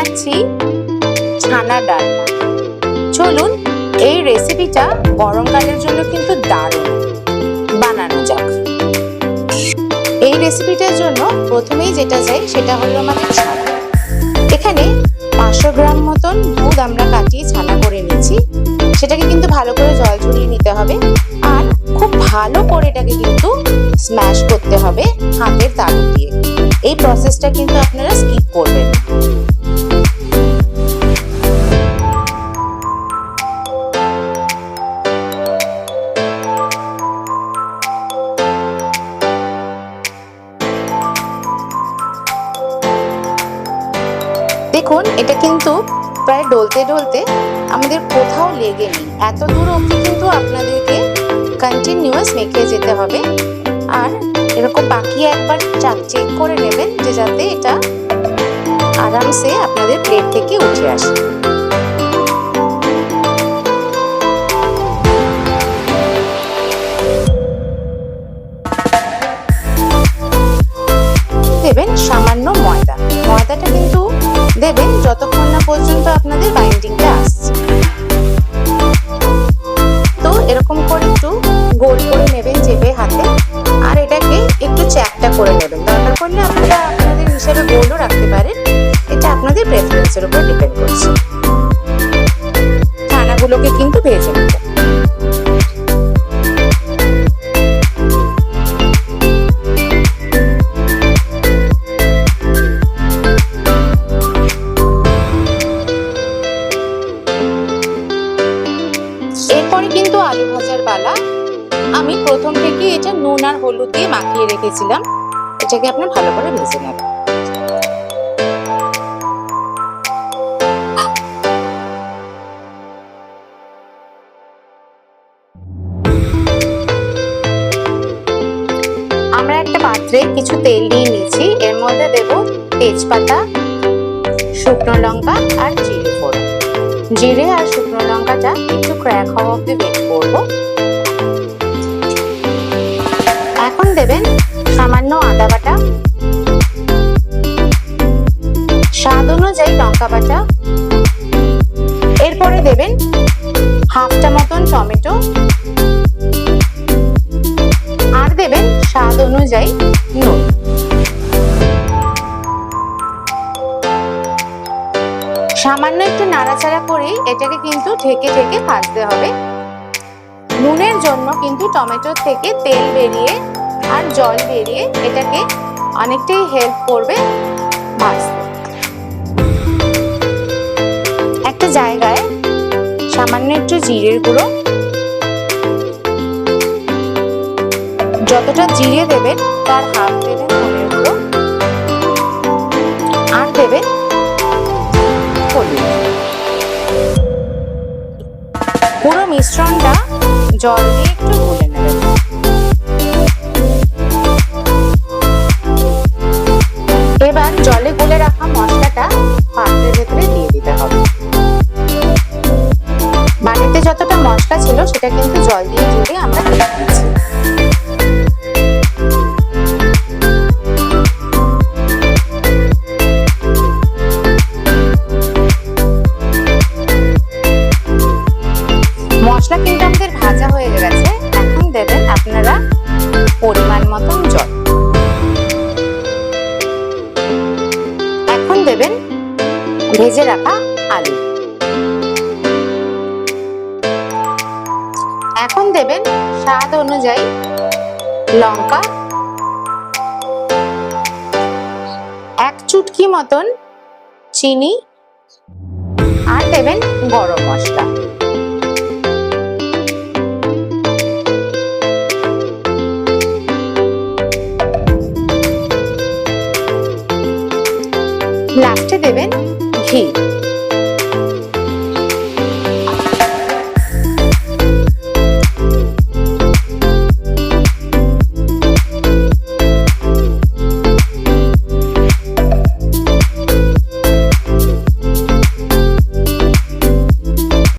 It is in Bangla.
বানাচ্ছি ছানা ডালনা। চলুন এই রেসিপিটা গরমকালের জন্য কিন্তু দারুণ, বানানো যাক। এই রেসিপিটার জন্য প্রথমেই যেটা চাই সেটা হলো আমাদের ছানা। এখানে 500 গ্রাম মতন দুধ আমরা কাটিয়ে ছানা করে নিয়েছি। সেটাকে কিন্তু ভালো করে জল ঝরিয়ে নিতে হবে, আর খুব ভালো করে এটাকে কিন্তু স্ম্যাশ করতে হবে হাতের তালু দিয়ে। এই প্রসেসটা কিন্তু আপনারা স্কিপ করবেন। দেখুন এটা কিন্তু প্রায় ডলতে ডলতে আমাদের কোথাও লেগে নেই, এত দূর অবধি কিন্তু আপনাদেরকে কন্টিনিউয়াস মেখে যেতে হবে। আর এরকম বাকি একবার চেক করে নেবেন যে যাতে এটা আরামসে আপনাদের প্লেট থেকে উঠে আসে। দেবেন সামান্য ময়দা। ময়দাটা কিন্তু দেবেন যতক্ষণ না পর্যন্ত আপনাদের বাইন্ডিংটা আসছে। তো এরকম করে একটু গোল করে নেবেন চেপে হাতে, আর এটাকে একটু চ্যাপটা করে নেবেন। দরকার পড়লে আপনারা আপনাদের হিসেবে গোলও রাখতে পারেন, এটা আপনাদের প্রেফারেন্সের উপর ডিপেন্ড করছে। ছানাগুলোকে কিন্তু ভেজে নেবেন। এরপরে কিন্তু আলু ভাজার পালা। আমি প্রথম থেকে এটা নুন আর হলুদ দিয়ে মাখিয়ে রেখেছিলাম, এটাকে আপনি ভালো করে ভেজে নেবেন। আমরা একটা পাত্রে কিছু তেল নিয়ে নিয়েছি, এর মধ্যে দেব তেজপাতা, শুকনো লঙ্কা আর জিরে ফোড়ন। জিরে আর শুকনো লঙ্কাটা একটু ক্র্যাক হওয়া অবধি ওয়েট করব। এখন দেবেন সামান্য আদা বাটা, স্বাদ অনুযায়ী লঙ্কা বাটা, এরপরে দেবেন হাফটা মতন টমেটো, আর দেবেন স্বাদ অনুযায়ী নুন। সামান্য একটু নাড়াচাড়া করে এটাকে কিন্তু ঢেকে ঢেকে ভাজতে হবে। নুনের জন্য কিন্তু টমেটোর থেকে তেল বেরিয়ে আর জল বেরিয়ে এটাকে অনেকটাই হেল্প করবে ভাজতে। একটা জায়গায় সামান্য একটু জিরের গুঁড়ো, যতটা জিরে দেবেন তার হাফ দেবেন ধনের গুঁড়ো, আর দেবেন পুরো মিশ্রণটা জল দিয়ে একটু গুলে নেবেন। এবার জলে গুলে রাখা মশলাটা পাত্রের ভেতরে দিয়ে দিতে হবে। বাড়িতে যতটা মশলা ছিল সেটা কিন্তু জল দিয়ে গুলে আমরা দিয়ে দিচ্ছি। মশলা কিন্তু আমাদের ভাজা হয়ে গেছে। এখন দেবেন আপনারা পরিমাণ মতন জল। এখন দেবেন ভেজে রাখা আলু। এখন দেবেন স্বাদ অনুযায়ী লঙ্কা, এক চুটকি মতন চিনি, আর দেবেন গরম মশলা। লাস্টে দেবেন ঘি।